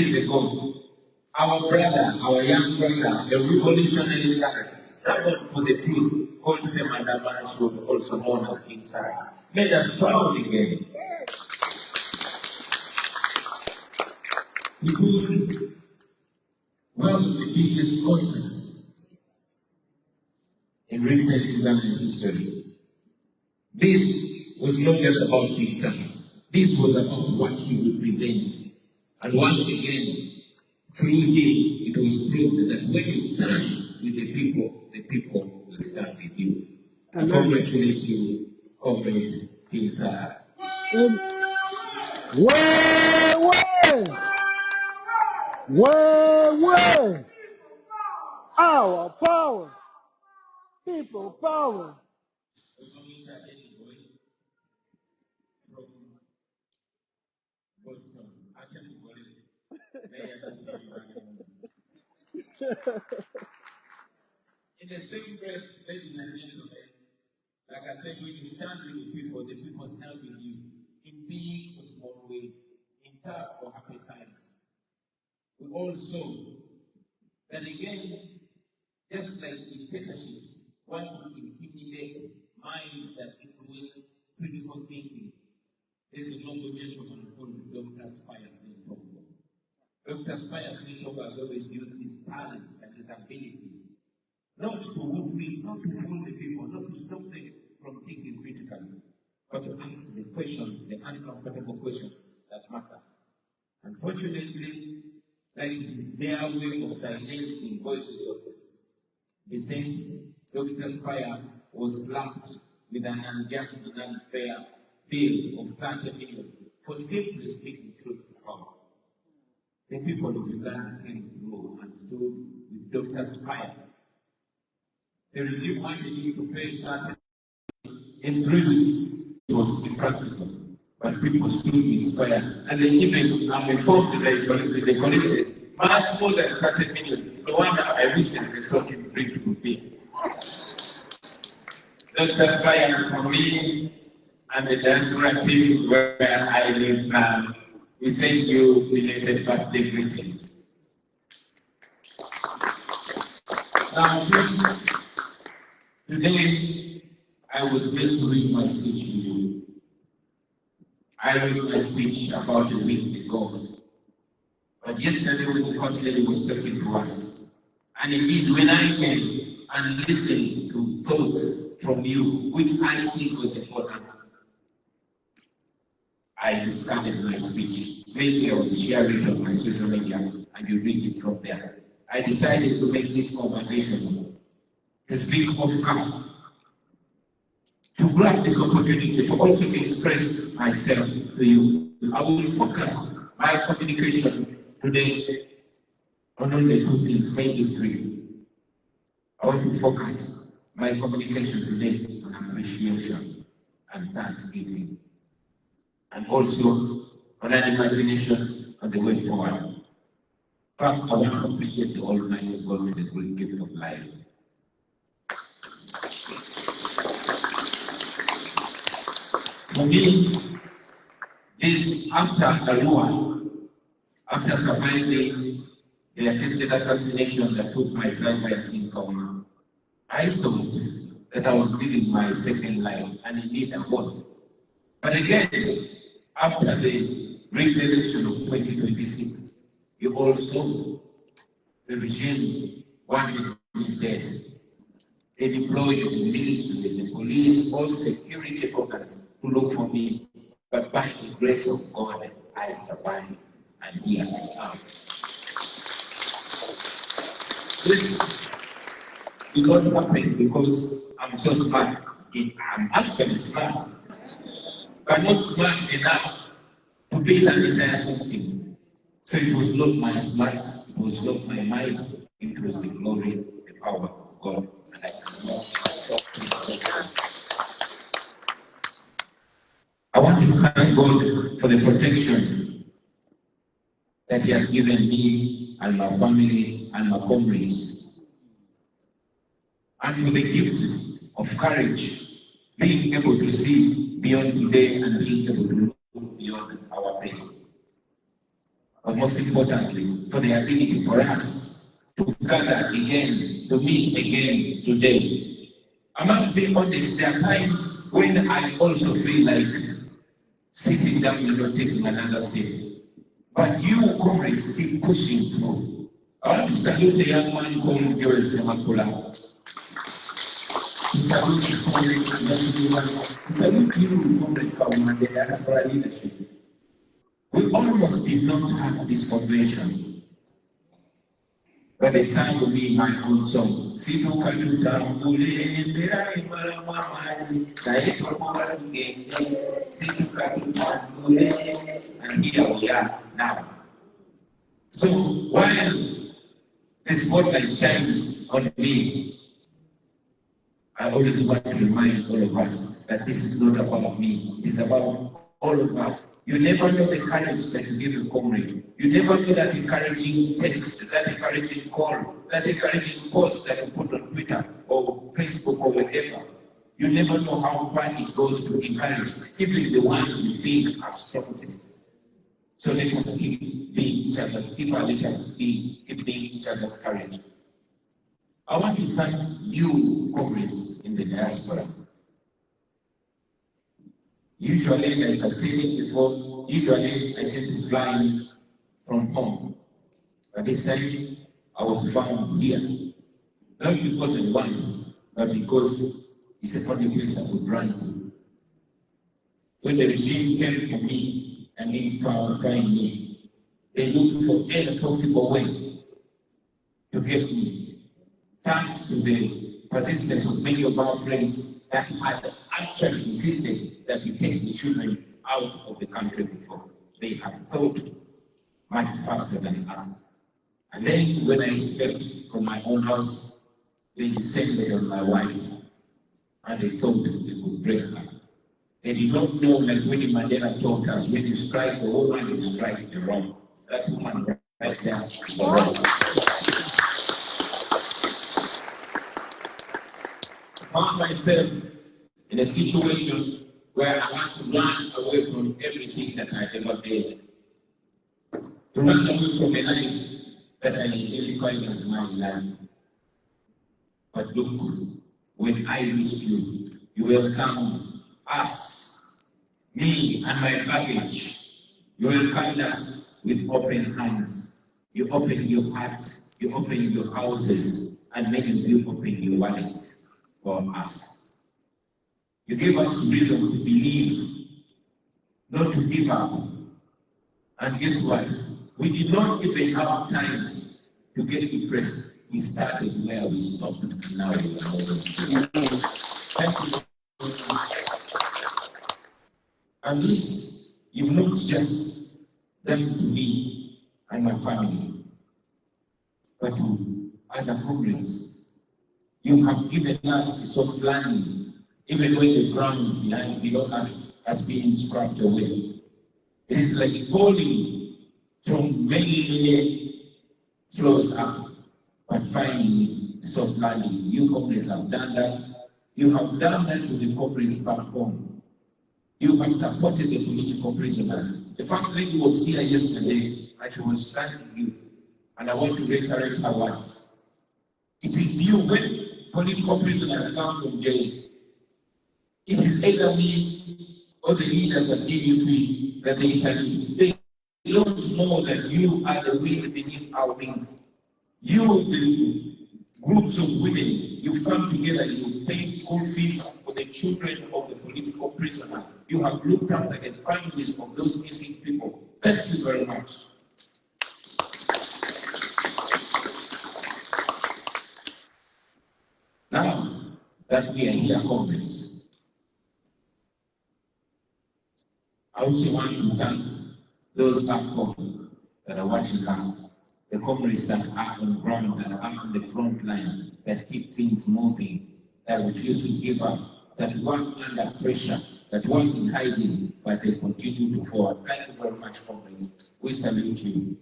days ago, our brother, our young brother, a revolutionary guy, stand for the truth, called Semadama Should, also known as King Sarah, made us proud again. He called one of the biggest concerts in recent Ugandan history. This was not just about King Sarah. This was about what he represents. And once again, through him, it was proved that when you stand with the people will stand with you. I congratulate you, Comrade King Sarah. Way! Our power! People power! From Boston, actually, in the same breath, ladies and gentlemen, like I said, when you stand with the people stand with you in big or small ways, in tough or happy times. We all saw that again, just like dictatorships, one would intimidate minds that influence critical thinking. There's a noble gentleman called Dr. Spire Stintogo. Dr. Spire Stintogo has always used his talents and his abilities not to hoodwink, not to fool the people, not to stop them from thinking critically, but to ask the questions, the uncomfortable questions that matter. Unfortunately, like it is their way of silencing voices of dissent, Dr. Spire was slapped with an unjust and unfair bill of 30 million for simply speaking truth to power. The people of Uganda came through and stood with Dr. Spire. The regime wanted him to pay 30 in 3 weeks. It was impractical, but people stood with Spire, and they even, I'm informed that they collected much more than 30 million. No wonder I recently saw him drink with me. Dr. Spire, for me, and the diaspora team where I live now, we send you belated birthday greetings. Now, friends, today I was going to read my speech to you. I read my speech about a week ago. But yesterday when the first lady was talking to us, and indeed when I came and listened to thoughts from you, which I think was important, I discarded my speech. Maybe I will share it on my social media and you read it from there. I decided to make this conversation to speak of God, to grab this opportunity to also express myself to you. I will focus my communication today on only 2 things, maybe 3. I want to focus my communication today on appreciation and thanksgiving, and also on an imagination on the way forward. First, I want to appreciate the Almighty God for the great gift of life. For me, this after Arua, after surviving the attempted assassination that took my driver's income, I thought that I was living my second life, and indeed I was. But again, after the re-election of 2026, you all saw the regime wanted me dead. They deployed the military, the police, all security organs to look for me. But by the grace of God, I survived, and here I am. This did not happen because I'm so smart. I'm actually smart, but not smart enough to beat an entire system. So it was not my smarts, it was not my might, it was the glory, the power of God, and I cannot stop it. I want to thank God for the protection that He has given me and my family and my comrades, and for the gift of courage, being able to see beyond today and being able to look beyond our pain. but most importantly, for the ability for us to gather again, to meet again today. I must be honest, there are times when I also feel like sitting down and not taking another step. But you, comrades, keep pushing through. I want to salute a young man called Joel Semakula. Salute you, Comrade Kauma, the diaspora leadership. We almost did not have this convention, but they sang to me my own song. And here we are now. So while the spotlight shines on me, I always want to remind all of us that this is not about me, it is about all of us. You never know the courage that you give your comrade. You never know that encouraging text, that encouraging call, that encouraging post that you put on Twitter or Facebook or whatever. You never know how far it goes to encourage even the ones you think are strongest. So let us keep being each other's keeper, let us keep being each other's courage. I want to thank you, comrades in the diaspora. Usually, like I've said it before, usually I tend to fly from home. But this time, I was found here. Not because I want to, but because it's the only place I could run to. When the regime came for me and didn't find me, they looked for any possible way to get me. Thanks to the persistence of many of our friends that had actually insisted that we take the children out of the country before. They had thought much faster than us. And then when I escaped from my own house, they descended on my wife and they thought they could break her. They did not know, like Winnie Mandela taught us, when you strike the woman, you strike the rock. That woman right there is the rock. I found myself in a situation where I had to run away from everything that I ever made. To run away from a life that I identified as my life. But look, when I reached you, you welcomed us, me and my baggage. You welcomed us with open hands. You opened your hearts, you opened your houses, and many of you opened your wallets for us. You gave us reason to believe, not to give up. And guess what? We did not even have time to get depressed. We started where we stopped, and now we are moving. Thank you. And this, you've not just done to me and my family, but to other comrades. You have given us a soft landing, even when the ground below us has been scraped away. It is like falling from many floors up, but finding a soft landing. You comrades have done that. You have done that to the comrades back home. You have supported the political prisoners. The First Lady was here yesterday, and she was thanking you. And I want to reiterate her words. It is you, when political prisoners come from jail, it is either me or the leaders of NUP that they salute. They don't know that you are the wind beneath our wings. You, the groups of women, you've come together, you've paid school fees for the children of the political prisoners. You have looked after the families of those missing people. Thank you very much. Now that we are here, comrades, I also want to thank those back home that are watching us, the comrades that are on the ground, that are on the front line, that keep things moving, that refuse to give up, that work under pressure, that work in hiding, but they continue to forward. Thank you very much, comrades. We salute you.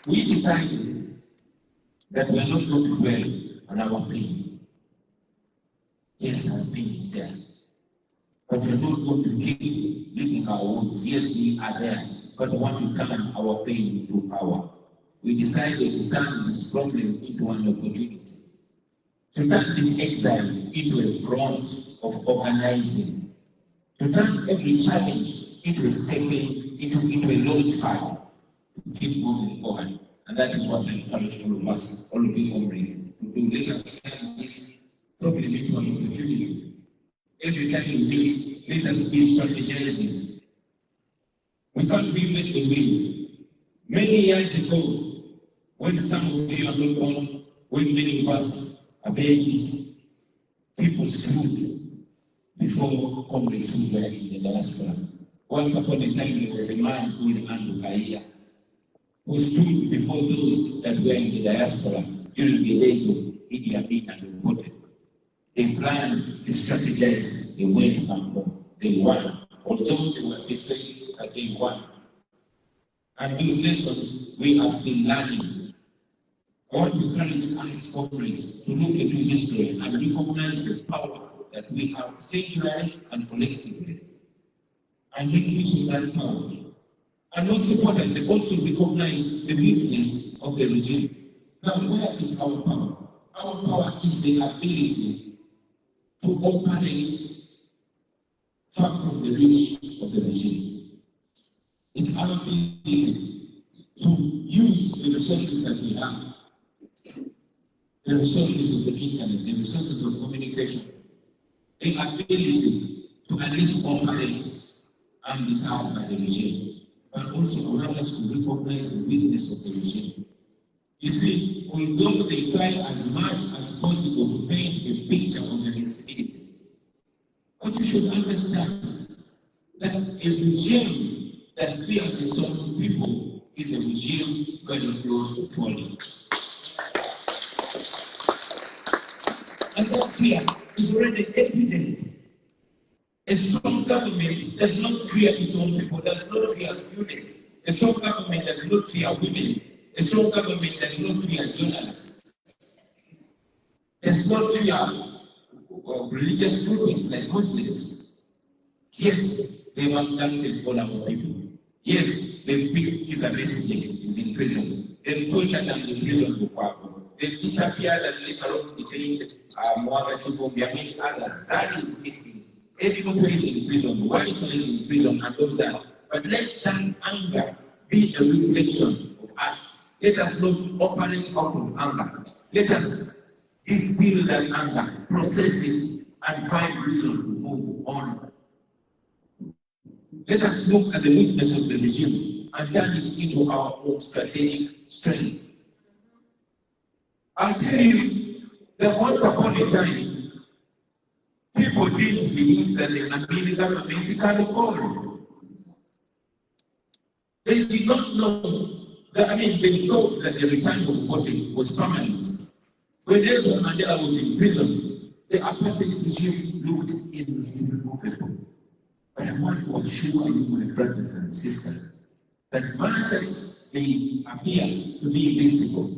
We decided that we are not going to dwell on our pain. Yes, our pain is there. But we're not going to keep licking our wounds. Yes, we are there, but we want to turn our pain into power. We decided to turn this problem into an opportunity, to turn this exile into a front of organizing, to turn every challenge into a stepping, into a launch pad, to keep moving forward. And that is what I encourage all of us, all of you comrades, to do. Let us turn this problem into an opportunity. Every time we meet, let us be strategizing. We can't reinvent the wheel. Many years ago, when some of you are not born, when many of us are babies, people stood before comrades who were in the diaspora. Once upon a time, there was a man called Andrew Kaia, who stood before those that were in the diaspora during the days of Idi Amin and Okote. They planned, they strategized, they went back home. They won. Although they were betrayed, but they won. And these lessons we are still learning. I want to encourage us comrades to look into history and recognize the power that we have singularly and collectively, and make use of that power. And also importantly, also recognize the weakness of the regime. Now, where is our power? Our power is the ability to operate far from the reach of the regime. It's our ability to use the resources that we have, the resources of the internet, the resources of communication, the ability to at least operate undeterred by the regime, but also allow us to recognize the weakness of the regime. You see, although they try as much as possible to paint a picture of the instability, what you should understand that a regime that fears the soul of people is a regime very close to falling. And that fear is already evident. A strong government does not fear its own people, does not fear students. A strong government does not fear women. A strong government does not fear journalists. Does not fear religious groupings like Muslims. Yes, they've abducted all our people. Yes, they've picked his arrested, he's in prison. They've tortured and imprisoned Bukavu. They've disappeared and later on detained Mwanga Chibombi and many others. Zari is missing. Everyone is in prison. Why is in prison and all that? But let that anger be a reflection of us. Let us not operate out of anger. Let us distill that anger, process it, and find reason to move on. Let us look at the weakness of the regime and turn it into our own strategic strength. I'll tell you that once upon a time, people didn't believe that the Amini government can fall. They did not know that, they thought that the return of voting was permanent. When Nelson Mandela was in prison, the apartheid regime looked irremovable. But I want to assure you, my brothers and sisters, that much as they appear to be invincible,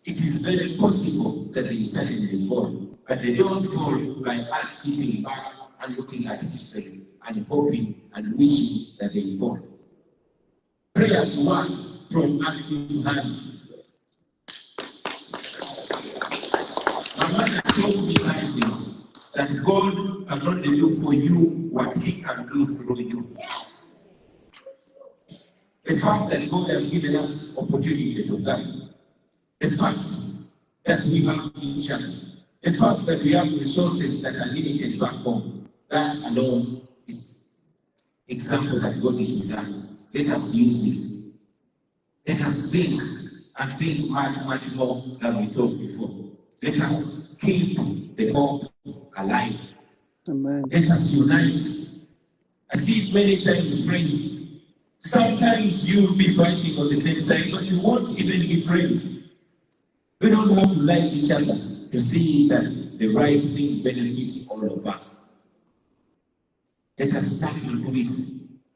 it is very possible that they suddenly fall. But they don't fall by us sitting back and looking at history and hoping and wishing that they fall. Prayers work from active hands. My mother told me something, that God can only do for you what He can do through you. The fact that God has given us opportunity to die, the fact that we have each other, the fact that we have resources that are limited back home, that alone is example that God is with us. Let us use it. Let us think and think much, much more than we thought before. Let us keep the hope alive. Amen. Let us unite. I see it many times, friends. Sometimes you'll be fighting on the same side, but you won't even be friends. We don't have to like each other to see that the right thing benefits all of us. Let us start into it.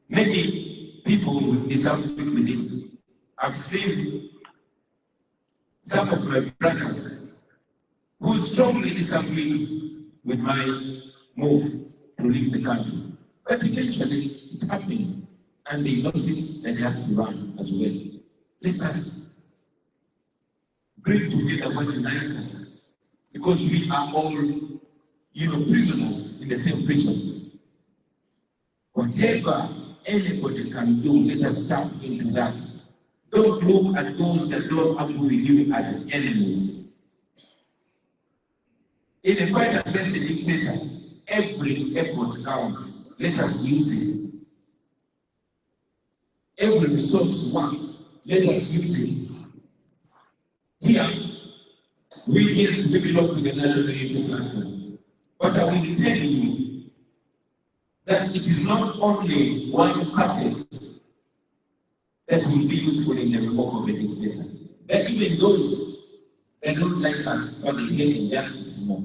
Many people will disagree with it. I've seen some of my brothers who strongly disagree with my move to leave the country. But eventually it happened, and they noticed that they have to run as well. Let us bring together what unites us, because we are all, prisoners in the same prison. Whatever anybody can do, let us tap into that. Don't look at those that don't agree with you as enemies. In a fight against a dictator, every effort counts. Let us use it. Every resource works. Let us use it. Here, we belong to the National Unity Platform. But I will tell you that it is not only one party that will be useful in the removal of a dictator. But even those that don't like us, but they hate injustice more.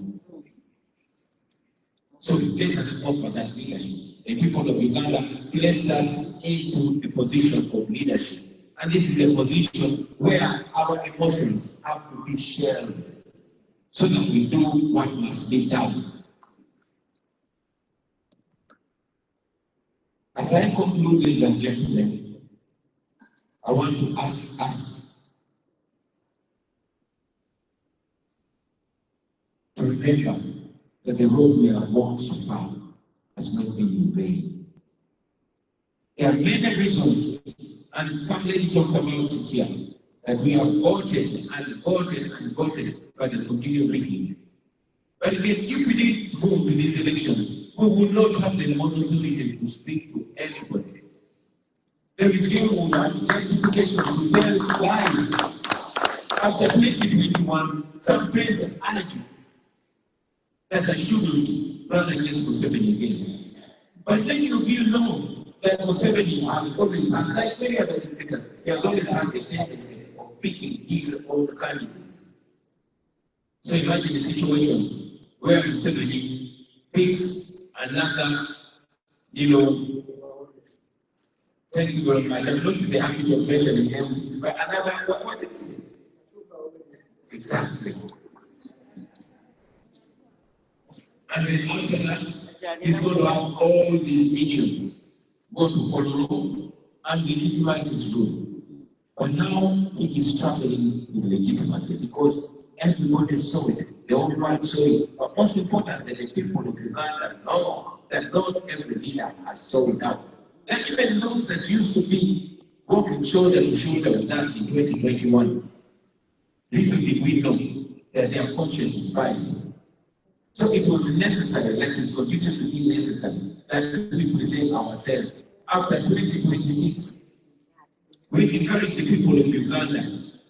So let us offer that leadership. The people of Uganda placed us into a position of leadership. And this is a position where our emotions have to be shared so that we do what must be done. As I conclude, ladies and gentlemen, I want to ask us to remember that the road we have walked so far has not been in vain. There are many reasons, and some lady talked about it here, that we have voted and voted and voted, but they continue rigging. But if we didn't go to this election, we would not have the opportunity to speak to anybody. The regime will have justification to tell lies. After 2021, some friends argue that I shouldn't run against Museveni again. But many of you know that Museveni has always had, like many other dictators, he has always had a tendency of picking his own candidates. So imagine a situation where Museveni picks another, thank you very much. I'm not in the habit of mentioning names, but another, what did you say? Exactly. And then after that, he's going to have all these minions go to Kololo and legitimize his rule. But now he is struggling with legitimacy because everybody saw it, the whole world saw it. But most important, that the people of Uganda know that not every leader has sold out. And even those that used to be walking shoulder to shoulder with us in 2021, little did we know that their conscience is fighting. So it was necessary, like it continues to be necessary, that we present ourselves. After 2026, we encourage the people of Uganda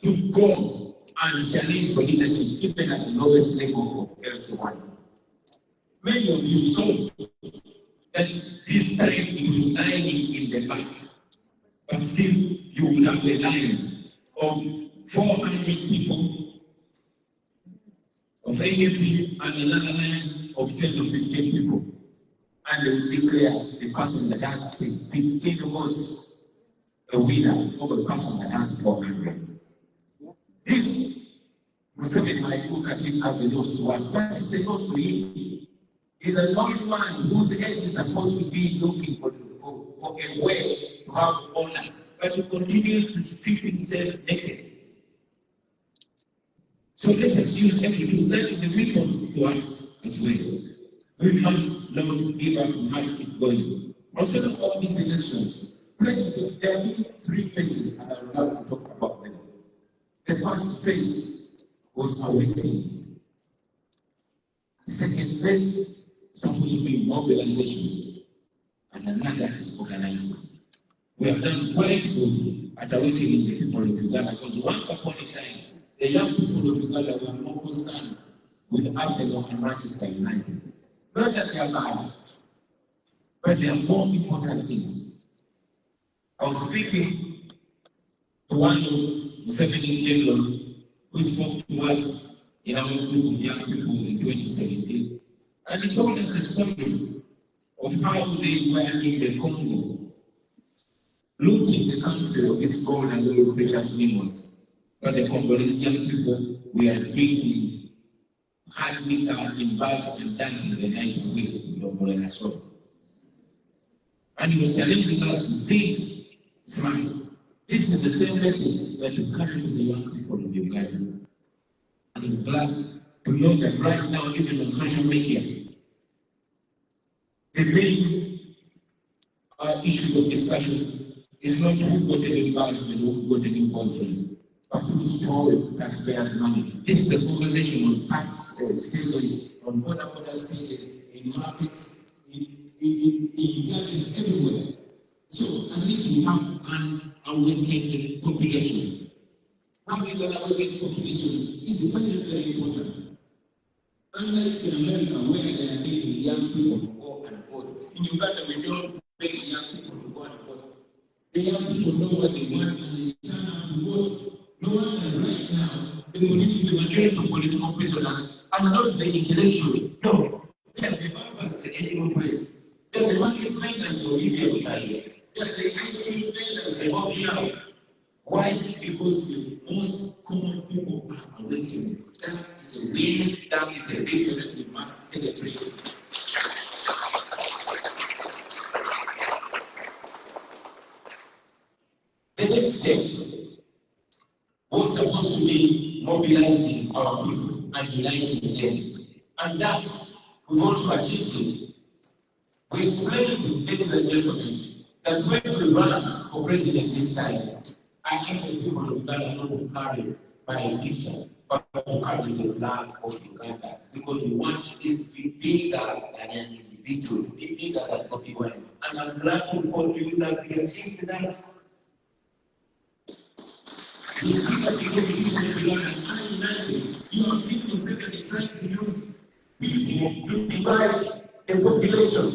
to go and challenge for leadership, even at the lowest level of LC1. Many of you saw that this time it was lying in the back, but still you would have a line of 400 people of AAP and another line of 10 or 15 people, and they will declare the person that has 15 votes a winner over the person that has 400. This Museveni might look at it as a loss to us, but it's a loss to him. He's a one man whose head is supposed to be looking for a way to have honor, but he continues to strip himself naked. So let us use every tool. That is a weapon to us as well. We must not give up, we must keep going. Also, of all these elections, there have been 3 phases, and I would like to talk about them. The first phase was awakening. The second phase supposed to be mobilization, and another is organizing. We have done quite good at awakening the people of Uganda, because once upon a time, the young people of Uganda were more concerned with Arsenal and Manchester United. Not that they are bad, but there are more important things. I was speaking to one of Museveni's generals who spoke to us in our group of young people in 2017. And he told us a story of how they were in the Congo, looting the country of its gold and oil precious minerals. But the Congolese young people were drinking hard liquor in bars and dancing the night away with Obolengaso. And he was challenging us to think smart. This is the same message that we carry to the young people of Uganda. And I'm glad to know that right now, even on social media, the main issues of discussion is not who got a new girlfriend or who got a new boyfriend, but who stole taxpayers' money. This is the conversation on tax stages, on border stages, in markets, in intelligence everywhere. So at least we have an awakened population. Having an awakened population is very, very important. Unlike in America, where they are making young people to go and vote, in Uganda we don't make young people to go and vote. The young people know what they want and they turn out to vote. No wonder right now the majority of political prisoners are not the intellectual. No, they are the barbers at any place. They are the market vendors or illegal guys. They are the ice cream vendors, the hobby house. Why? Because the most common people are awakening. That is a win, that is a victory that we must celebrate. The next step was supposed to be mobilizing our people and uniting them. And that we've also achieved it. We explained, ladies and gentlemen, that when we run for president this time, I ask the people of Uganda not to carry my picture, but to carry the flag of Uganda, because we want this to be bigger than an individual, to be bigger than BobiWine. And I'm glad to report to you that we achieved that. You see that because the people of Uganda are united. You have seen Museveni trying to use people to divide the population.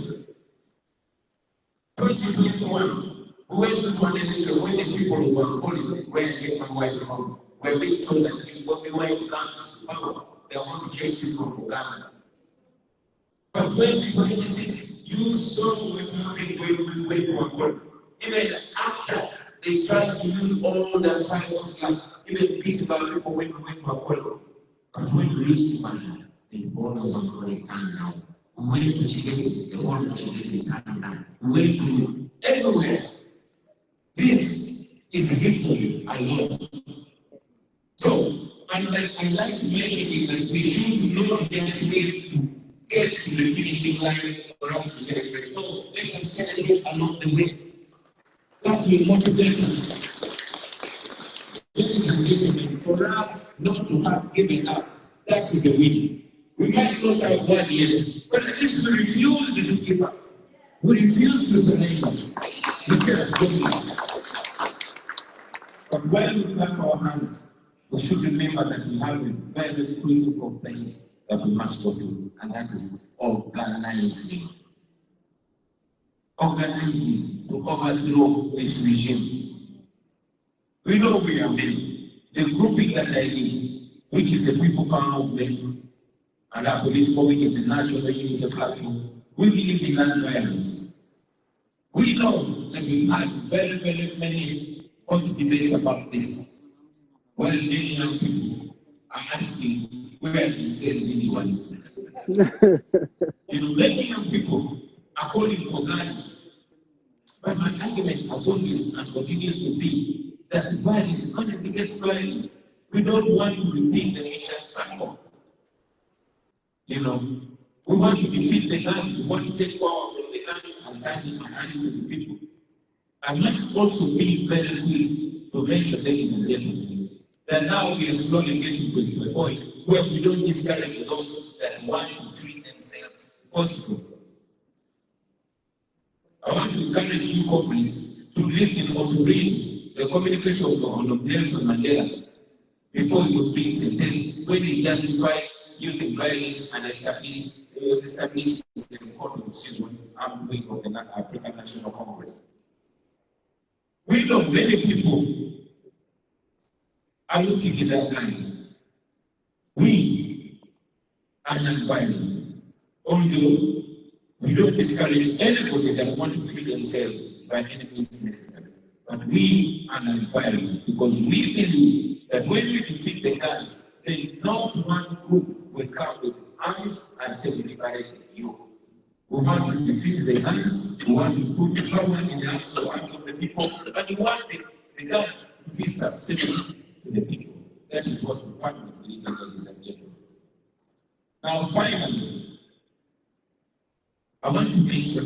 2021. We went to an election when the people who were calling where I get my wife from were being told that if BobiWine comes to power, they want to chase you from Uganda. But 2026, you saw what happened when we went to Angola. Even after they tried to use all the tribal stuff, even beat about people when we went to Angola. But when we reached Uganda, the whole of Angola turned down. We went to Chile, the whole of Chile turned down. We went to everywhere. This is a victory alone. So, and I like to mention that we should not just wait to get to the finishing line for us to celebrate. No, let us celebrate along the way. That will motivate us. Ladies and gentlemen, for us not to have given up, that is a win. We might not have won yet, but at least we refuse to give up. We refuse to surrender. We cannot give up. But while we clap our hands, we should remember that we have a very critical place that we must go to, and that is organizing. Organizing to overthrow this regime. We know we are many. The grouping that I lead, which is the People Power Movement, and our political wing is the National Unity Platform, we believe in non-violence. We know that we've had very, very many debates about this. While many young people are asking where I can sell these ones. Many young people are calling for guns. But my argument has always and continues to be that violence only begets violence. We don't want to repeat the vicious cycle. We want to defeat the guns, we want to take power from the guns and hand it to the people. I must also be very quick to mention, ladies and gentlemen, that now we are slowly getting to a point where we don't discourage those that want to treat themselves possible. I want to encourage you corporates to listen or to read the communication of Nelson Mandela before he was being sentenced, when he justified using violence and established the court of decision armed wing of the African National Congress. We know many people are looking in that line. We are non-violent, although we don't discourage anybody that wants to free themselves by any means necessary. But we are non-violent because we believe that when we defeat the guns, then not one group will come with arms and say we liberate you. We want to defeat the guns, we want to put the power in the hands of the people, and we want the guns to be subservient to the people. That is what we finally believe, ladies and gentlemen. Now, finally, I want to mention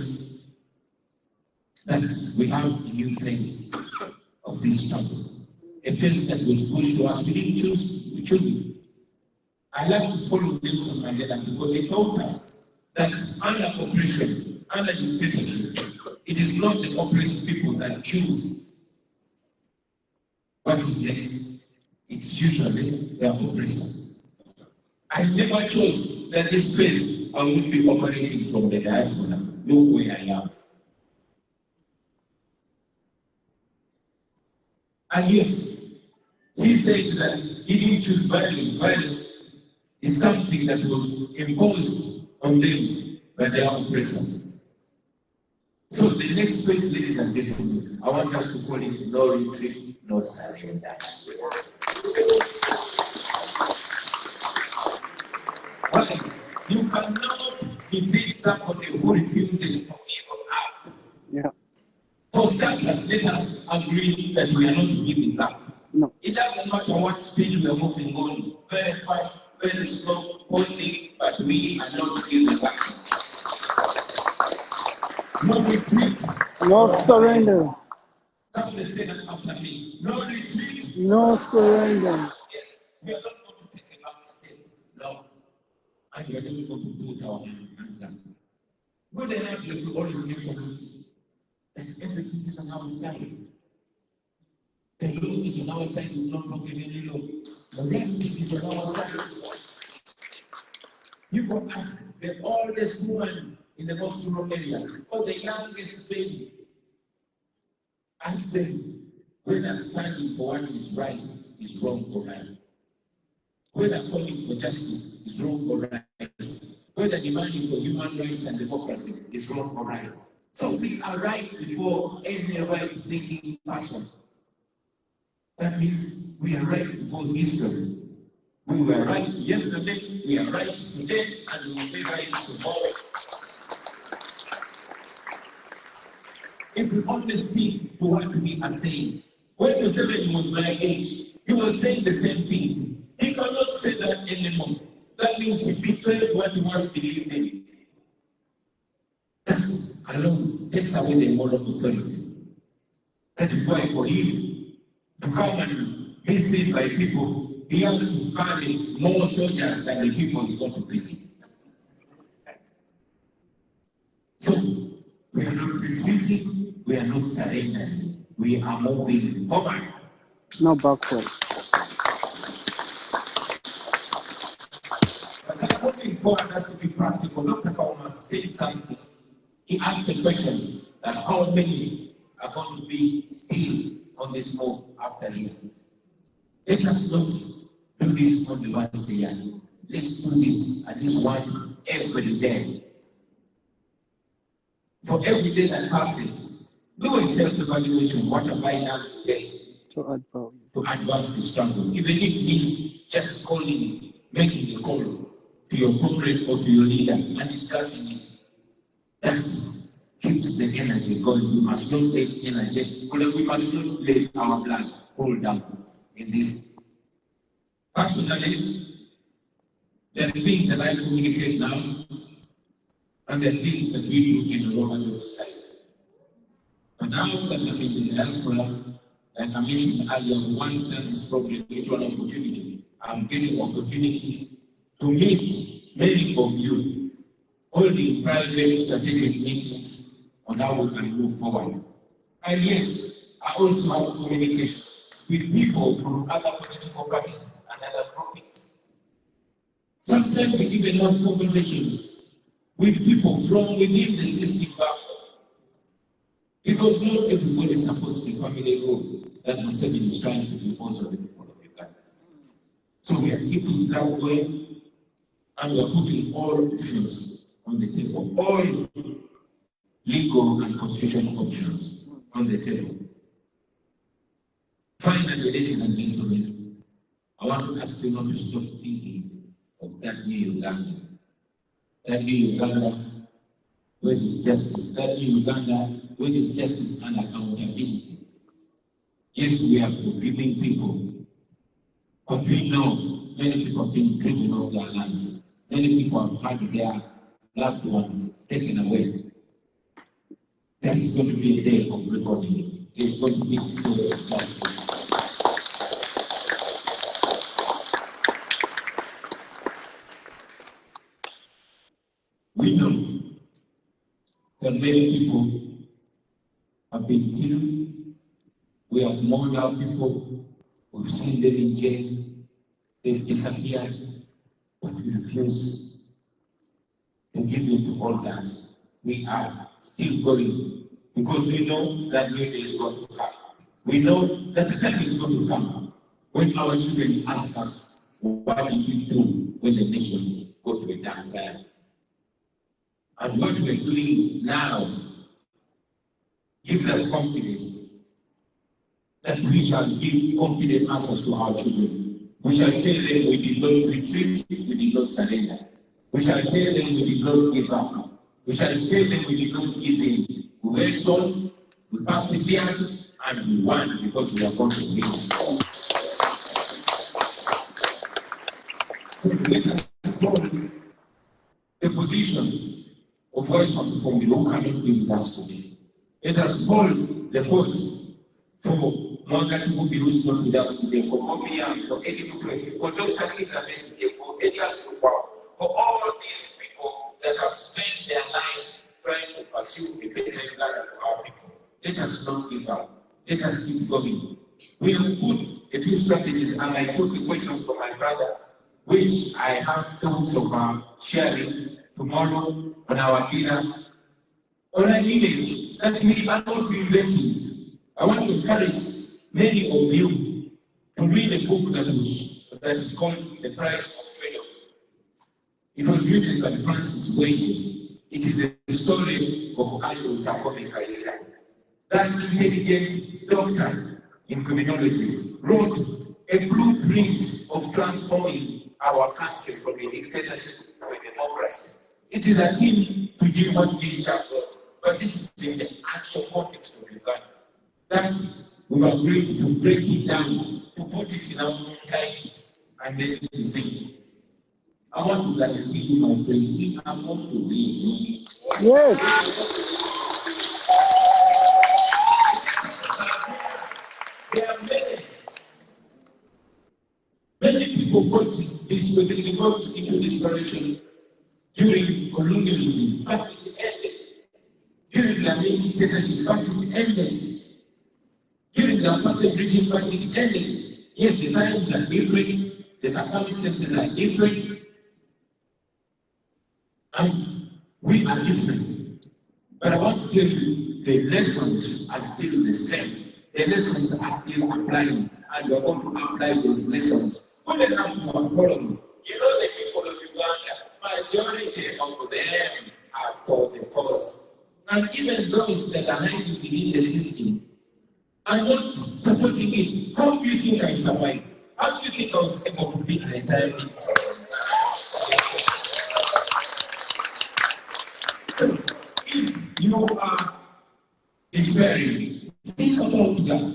that we have a new phase of this struggle. A phase that was pushed to us. We didn't choose, we chose it. I like to follow Nelson Mandela because he taught us that under oppression, under dictatorship, it is not the oppressed people that choose what is next. It's usually their oppressor. I never chose that this place I would be operating from the diaspora. Look where I am. And yes, he said that he didn't choose violence. Violence is something that was imposed on them by their oppressors. So the next phase, ladies and gentlemen, I want us to call it no retreat, no surrender. Why? You cannot defeat somebody who refuses to give up. Yeah. For starters, let us agree that we are not giving up. No. It doesn't matter what speed we are moving on, very fast, very slow, holding, but we are not giving up. No retreat. No surrender. Somebody say that after me. No retreat. No surrender. Yes, we are not going to take a back step. No. And we are not going to put our hands up. Good enough, we will always make sure that everything is on our side. The law is on our side, we will not broken any law. The right thing is on our side. You can ask the oldest woman in the most rural area, or the youngest baby. Ask them whether standing for what is right is wrong or right. Whether calling for justice is wrong or right. Whether demanding for human rights and democracy is wrong or right. So we are right before any right-thinking person. That means we are right before history. We were right yesterday, we are right today, and we will be right tomorrow. If we only stick to what we are saying. When Museveni was my age, he was saying the same things. He cannot say that anymore. That means he betrayed what he once believed in. That alone takes away the moral authority. That is why for him to come and be seen by people, he has to carry more soldiers than the people he's going to visit. So, we are not retreating, we are not surrendering, we are moving forward. No backwards. But moving forward has to be practical. Dr. Kauma said something. He asked the question that how many are going to be still on this move after him. Let us not do this only once a year. Let's do this at least once every day. For every day that passes, do a self-evaluation. What have I done today To add value. to advance the struggle? Even if it means just calling, making a call to your comrade or to your leader and discussing it. That keeps the energy going. We must not let energy, we must not let our blood cool down in this. Personally, there are things that I communicate now, and there are things that we do in a local website. But now that I'm in the diaspora, like I mentioned earlier, we want to turn this problem into an opportunity. I'm getting opportunities to meet many of you, holding private strategic meetings on how we can move forward. And yes, I also have communications with people from other political parties and other groupings. Sometimes we even have conversations with people from within the system back. Because not everybody supports the family rule that Museveni is trying to impose on the people of Uganda. So we are keeping that going, and we are putting all options on the table, all legal and constitutional options on the table. Finally, ladies and gentlemen, I want to ask you not to stop thinking of that new Uganda. That new Uganda where there's justice. That in Uganda, where there's justice and accountability. Yes, we are forgiving people, but we know many people have been driven off their lands. Many people have had their loved ones taken away. There is going to be a day of reckoning. There's going to be a day of justice. We know that many people have been killed. We have mourned our people. We've seen them in jail. They've disappeared. But we refuse to give in to all that. We are still going because we know that new day is going to come. We know that the time is going to come when our children ask us, what did you do when the nation got to a dark time? And what we're doing now gives us confidence that we shall give confident answers to our children. We shall tell them we did not retreat, we did not surrender. We shall tell them we did not give up. We shall tell them we did not give in. We went on, we persevered, and we won because we are going to win. So let us know the position of voice of the family who cannot be with us today. Let us hold the vote for HE Bobi who is not with us today, for BobiWine, for HE, for Dr. Elizabeth, for Elias, for all these people that have spent their lives trying to pursue a better Uganda for our people. Let us not give up. Let us keep going. We have put a few strategies, and I took a question from my brother, which I have thoughts of sharing tomorrow on our dinner, on an image that we are not inventing. I want to encourage many of you to read a book that is called The Price of Freedom. It was written by Francis Wade. It is a story of Andrew Takome Kaira. That intelligent doctor in criminology wrote a blueprint of transforming our country from a dictatorship to a democracy. It is akin to what Jim wrote, but this is in the actual context of Uganda. That we've agreed to break it down, to put it in our own kindness, and then present it. I want to guarantee you, my friends, we are going to win. Yes. There are many people got this way, they got into this direction during colonialism, but it ended. During the main dictatorship, but it ended. During the apartheid regime, but it ended. Yes, the times are different, the circumstances are different, and we are different. But I want to tell you, the lessons are still the same. The lessons are still applying, and we are going to apply those lessons. Good enough to our following. You know, the people of Uganda, majority of them are for the cause. And even those that are hiding within the system are not supporting it. How do you think I survived? How do you think I was able to beat the entire lift? So, if you are despairing, think about that.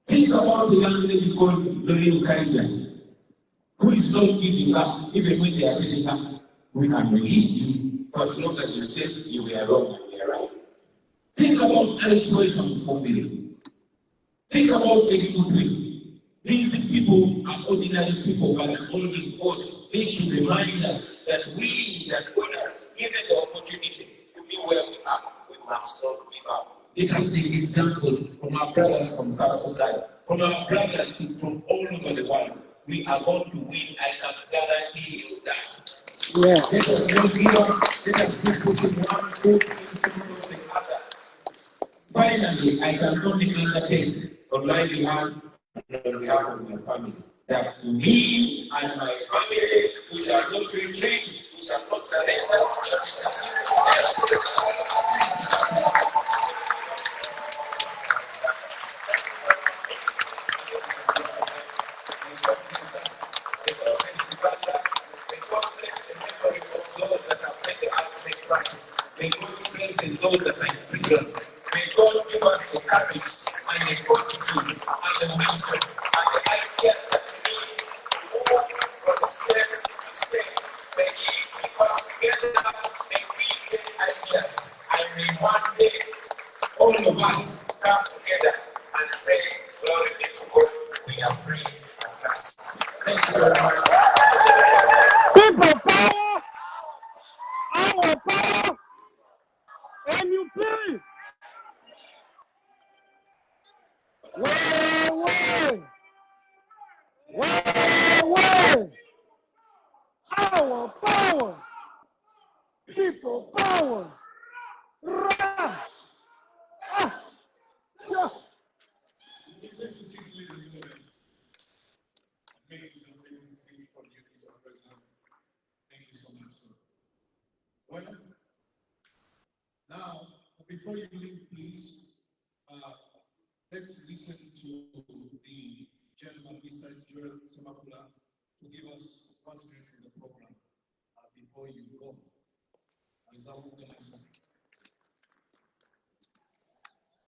Think about the young lady called Lorraine Kaija, who is not giving up, even when they are telling her, we can release you, for as long as you say you were wrong and we are right. Think about Alex Royce from the family. Think about Eddie Goodwin. These people are ordinary people, but are holding God. They should remind us that we that God has given the opportunity to be where we are. We must not give up. Let us take examples from our brothers from South Sudan, from our brothers from all over the world. We are going to win. I can guarantee you that. Yeah. Let us not give up. Let us keep putting one foot into the other. Finally, I can only undertake on my behalf and on behalf of my family that for me and my family, we shall not retreat, we shall not surrender, we shall May God strengthen those that are in prison. May God give us the courage and the fortitude and the wisdom and the ideas that we need to move from step to step. May He keep us together. May we get ideas. And may one day all of us come together and say, glory be to God, we are free at last. Thank you very much. People power, our power, NUP. Way, way. Our power, people power. Ra, ah, sha. You take the seats, ladies and gentlemen. Amazing speech from you, Mr. President. Thank you so much, sir. Well, now, before you leave, please, let's listen to the gentleman, Mr. Joel Semakula, to give us first minutes in the program before you go. Is that what can I say?